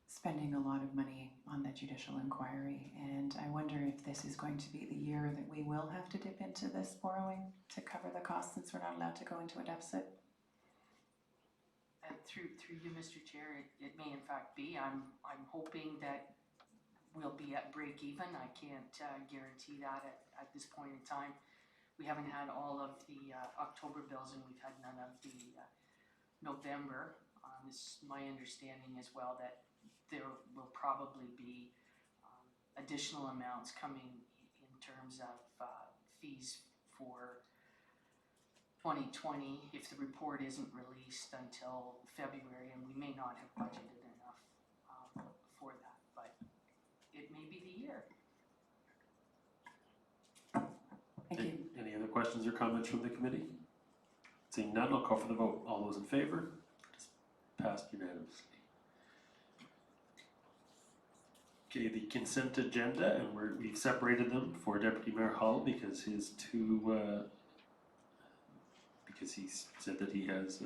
spending a lot of money on the judicial inquiry, and I wonder if this is going to be the year that we will have to dip into this borrowing to cover the costs since we're not allowed to go into a deficit. Through you, Mr. Chair, it may in fact be. I'm hoping that we'll be at break even. I can't guarantee that at this point in time. We haven't had all of the October bills and we've had none of the November. It's my understanding as well that there will probably be additional amounts coming in terms of fees for 2020 if the report isn't released until February, and we may not have budgeted enough for that, but it may be the year. Thank you. Any other questions or comments from the committee? Seeing none, I'll call for the vote. All those in favor? Passed unanimously. Okay, the consent agenda, and we've separated them for Deputy Mayor Hall because his because he said that he has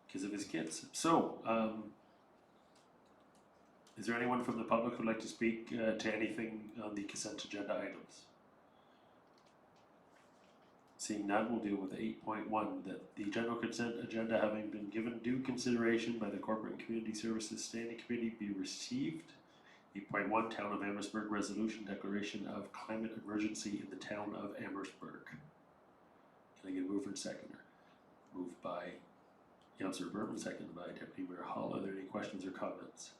because of his kids. So, is there anyone from the public who'd like to speak to anything on the consent agenda items? Seeing none, we'll deal with 8.1, that the general consent agenda having been given due consideration by the Corporate and Community Services Standing Committee be received. 8.1, Town of Amherstburg Resolution Declaration of Climate Emergency in the Town of Amherstburg. Can I get a mover and seconder? Moved by Councillor Berman, seconded by Deputy Mayor Hall. Are there any questions or comments?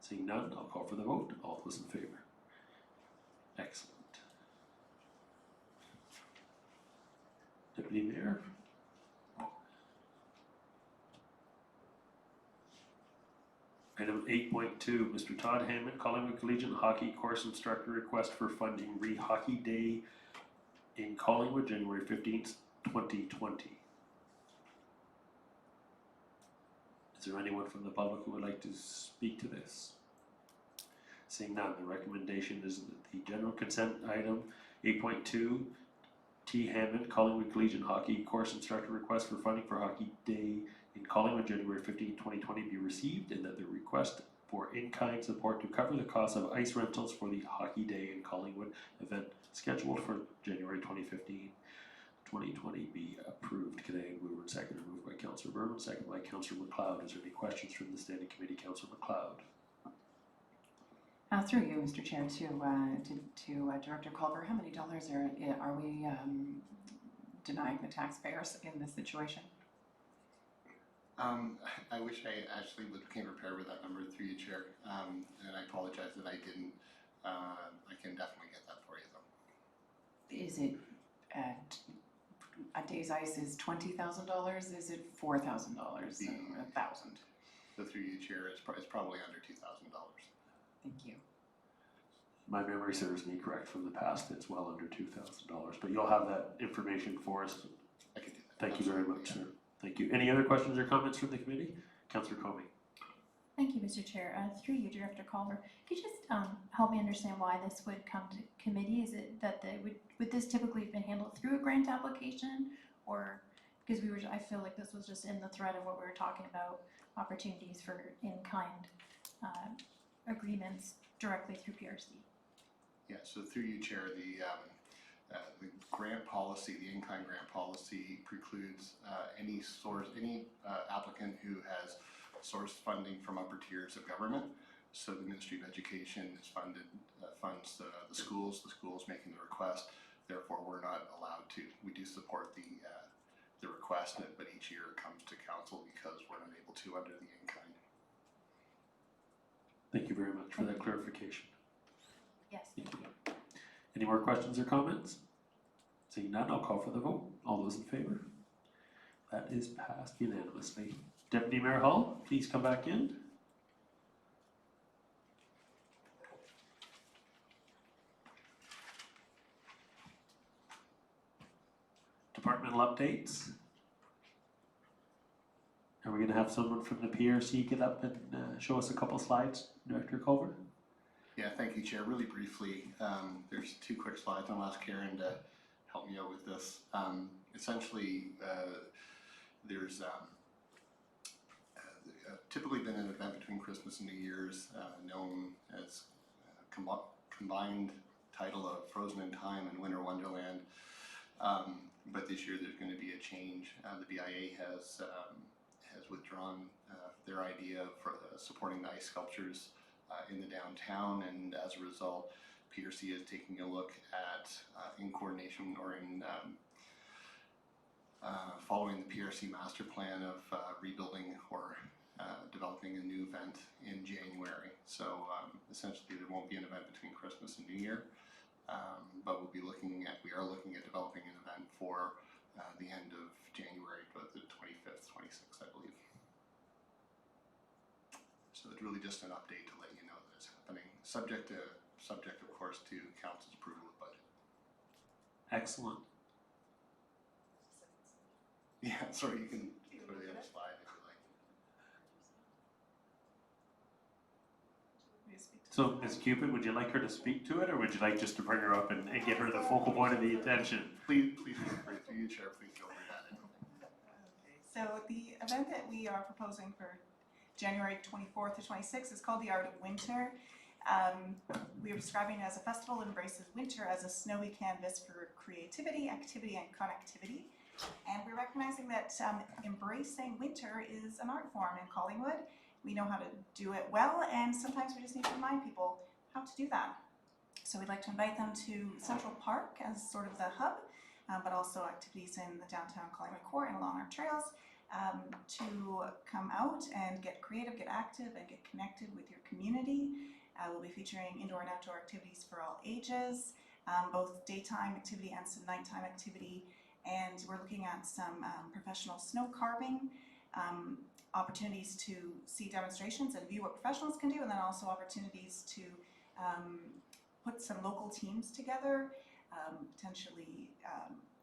Seeing none, I'll call for the vote. All those in favor? Excellent. Deputy Mayor. Item 8.2, Mr. Todd Hammond, Collingwood Collegiate Hockey Course Instructor request for funding Hockey Day in Collingwood, January 15th, 2020. Is there anyone from the public who would like to speak to this? Seeing none, the recommendation is that the general consent item 8.2, T. Hammond, Collingwood Collegiate Hockey Course Instructor request for funding for Hockey Day in Collingwood, January 15, 2020 be received, and that the request for in-kind support to cover the cost of ice rentals for the Hockey Day in Collingwood event scheduled for January 2020 be approved. Can I move and second? Moved by Councillor Berman, second by Councillor MacLeod. Is there any questions from the Standing Committee? Councillor MacLeod. Through you, Mr. Chair, to Director Culver, how many dollars are we denying the taxpayers in this situation? I wish I actually came prepared with that number through you, Chair, and I apologize that I didn't. I can definitely get that is it at, a day's ice is $20,000, is it $4,000 or $1,000? So through you, Chair, it's probably under $2,000. Thank you. My memory serves me correct from the past, it's well under $2,000, but you'll have that information for us. I could do that. Thank you very Absolutely, much, yeah. sir. Thank you. Any other questions or comments from the committee? Councillor Comey. Thank you, Mr. Chair. Through you, Director Culver, could you just help me understand why this would come to committee? Is it that would this typically have been handled through a grant application, or because I feel like this was just in the thread of what we were talking about, opportunities for in-kind agreements directly through PRC? Yeah, so through you, Chair, the grant policy, the in-kind grant policy precludes any applicant who has sourced funding from upper tiers of government. So the Ministry of Education is funds the schools making the request. Therefore, we're not allowed to. We do support the request, but each year it comes to council because we're not able to under the in-kind. Thank you very much for that clarification. Yes. Thank you. Any more questions or comments? Seeing none, I'll call for the vote. All those in favor? That is passed unanimously. Deputy Mayor Hull, please come back in. Departmental updates. Are we going to have someone from the PRC get up and show us a couple slides, Director Culver? Yeah, thank you, Chair. Really briefly, there's 2 quick slides. I'll ask Karen to help me out with this. Essentially, there's typically been an event between Christmas and New Year's known as combined title of Frozen in Time and Winter Wonderland. But this year there's going to be a change. The BIA has withdrawn their idea for supporting the ice sculptures in the downtown, and as a result, PRC is taking a look at, in coordination or in following the PRC master plan of rebuilding or developing a new event in January. So essentially there won't be an event between Christmas and New Year, but we are looking at developing an event for the end of January, but the 25th, 26th, I believe. So it's really just an update to let you know that it's happening, subject of course to council's approval of budget. Excellent. Yeah, sorry, you can go to the other slide if you like. So, Ms. Cupid, would you like her to speak to it, or would you like just to bring her up and get her the focal point of the attention? Please feel free, through you, Chair, please feel free to add anything. So the event that we are proposing for January 24th to 26th is called the Art of Winter. We are describing it as a festival that embraces winter as a snowy canvas for creativity, activity, and connectivity. And we're recognizing that embracing winter is an art form in Collingwood. We know how to do it well, and sometimes we just need to remind people how to do that. So we'd like to invite them to Central Park as sort of the hub, but also activities in the downtown Collingwood core and along our trails to come out and get creative, get active, and get connected with your community. We'll be featuring indoor and outdoor activities for all ages, both daytime activity and some nighttime activity. And we're looking at some professional snow carving, opportunities to see demonstrations and view what professionals can do, and then also opportunities to put some local teams together, potentially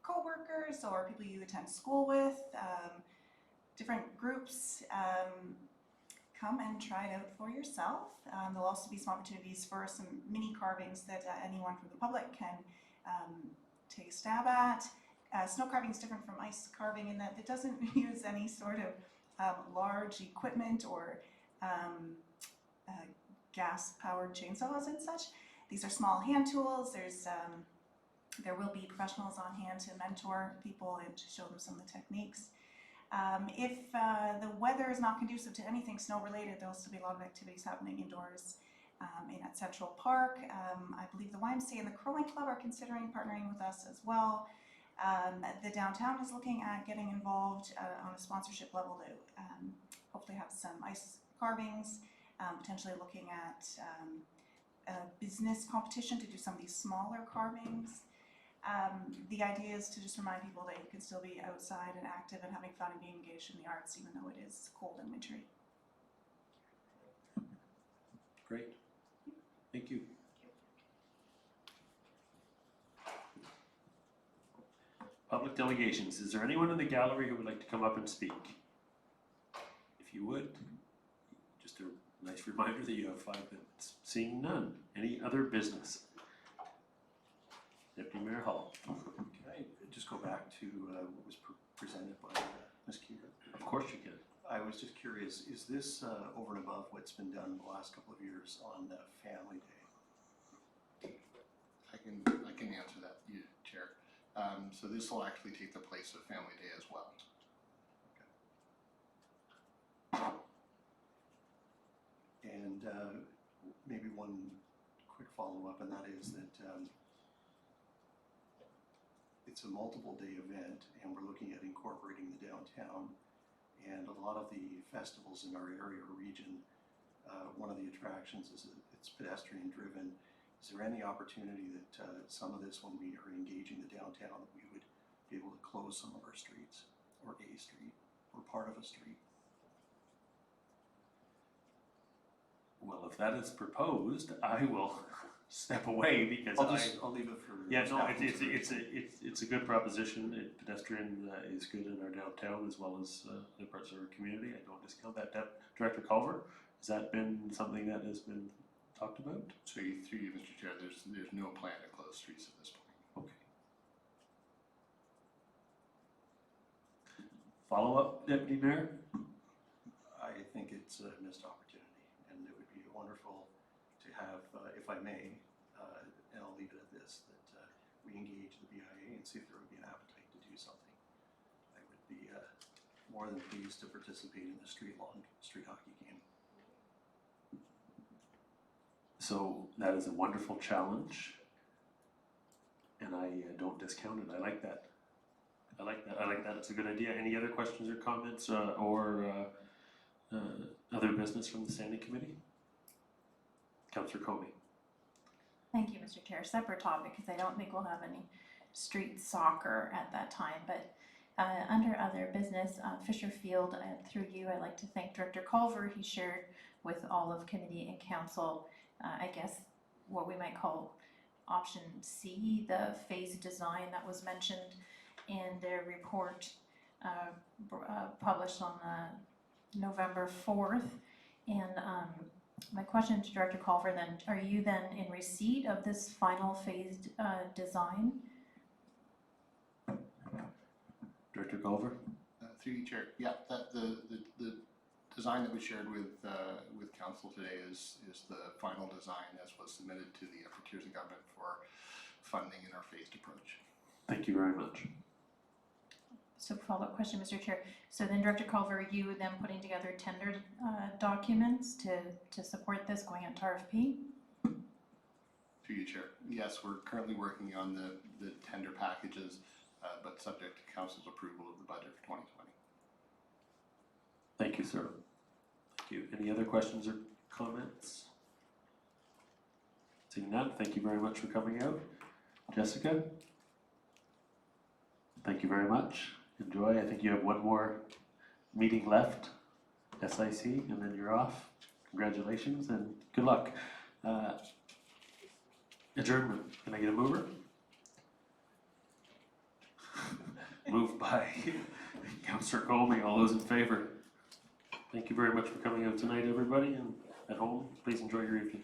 co-workers or people you attend school with, different groups. Come and try it out for yourself. There'll also be some opportunities for some mini carvings that anyone from the public can take a stab at. Snow carving is different from ice carving in that it doesn't use any sort of large equipment or gas-powered chainsaws and such. These are small hand tools. There will be professionals on hand to mentor people and to show them some of the techniques. If the weather is not conducive to anything snow-related, there'll still be a lot of activities happening indoors at Central Park. I believe the YMCA and the Curling Club are considering partnering with us as well. The downtown is looking at getting involved on a sponsorship level to hopefully have some ice carvings, potentially looking at a business competition to do some of these smaller carvings. The idea is to just remind people that you can still be outside and active and having fun and being engaged in the arts, even though it is cold and wintry. Great. Thank you. Public delegations. Is there anyone in the gallery who would like to come up and speak? If you would, just a nice reminder that you have 5 minutes. Seeing none. Any other business? Deputy Mayor Hall. Can I just go back to what was presented by Ms. Keegan? Of course you can. I was just curious, is this over and above what's been done the last couple of years on Family Day? I can answer that, Chair. So this will actually take the place of Family Day as well. And maybe one quick follow-up, and that is that it's a multiple day event, and we're looking at incorporating the downtown. And a lot of the festivals in our area or region, one of the attractions is that it's pedestrian driven. Is there any opportunity that some of this, when we are engaging the downtown, that we would be able to close some of our streets, or a street, or part of a street? Well, if that is proposed, I will step away because I'll leave it for. Yeah, no, staff it's consideration. it's a good proposition. Pedestrian is good in our downtown as well as other parts of our community. I don't discount that. Director Culver, has that been something that has been talked about? So through you, Mr. Chair, there's no plan to close streets at this point. Okay. Follow up, Deputy Mayor? I think it's a missed opportunity, and it would be wonderful to have, if I may, and I'll leave it at this, that we engage the BIA and see if there would be an appetite to do something. I would be more than pleased to participate in the street hockey game. So that is a wonderful challenge, and I don't discount it. I like that. I like that. It's a good idea. Any other questions or comments or other business from the standing committee? Councillor Comey. Thank you, Mr. Chair. Separate topic, because I don't think we'll have any street soccer at that time, but under other business, Fisher Field, through you, I'd like to thank Director Culver. He shared with all of committee and council, I guess, what we might call option C, the phase design that was mentioned in the report published on November 4th. And my question to Director Culver then, are you then in receipt of this final phased design? Director Culver. Through you, Chair. Yeah, that the design that we shared with council today is the final design as was submitted to the upper tiers of government for funding in our phased approach. Thank you very much. So follow-up question, Mr. Chair. So then Director Culver, are you then putting together tender documents to support this going out to RFP? Through you, Chair. Yes, we're currently working on the tender packages, but subject to council's approval of the budget for 2020. Thank you, sir. Thank you. Any other questions or comments? Seeing none, thank you very much for coming out. Jessica? Thank you very much. Enjoy. I think you have one more meeting left, SIC, and then you're off. Congratulations and good luck. Adjournment. Can I get a mover? Moved by Councillor Colby. All those in favor? Thank you very much for coming out tonight, everybody, and at home, please enjoy your evening.